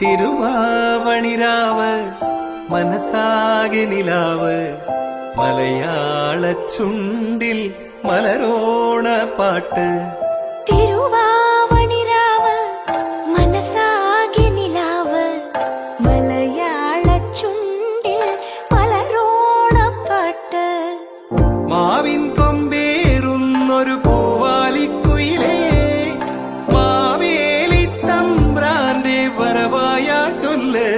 തിരുവാവണിരാവ് മനസ്സാകെ നിലാവ് മലയാള ചുണ്ടിൽ മലരോണ പാട്ട്. തിരുവാവണിരാവ് മനസ്സാകെ നിലാവ് മലയാള ചുണ്ടിൽ മലരോണപ്പാട്ട്. മാവിൻ കൊമ്പേറുന്നൊരു പൂവാലിക്കുയിലേ മാവേലി തമ്പ്രാന്റെ വരവായ ചൊല്ല്.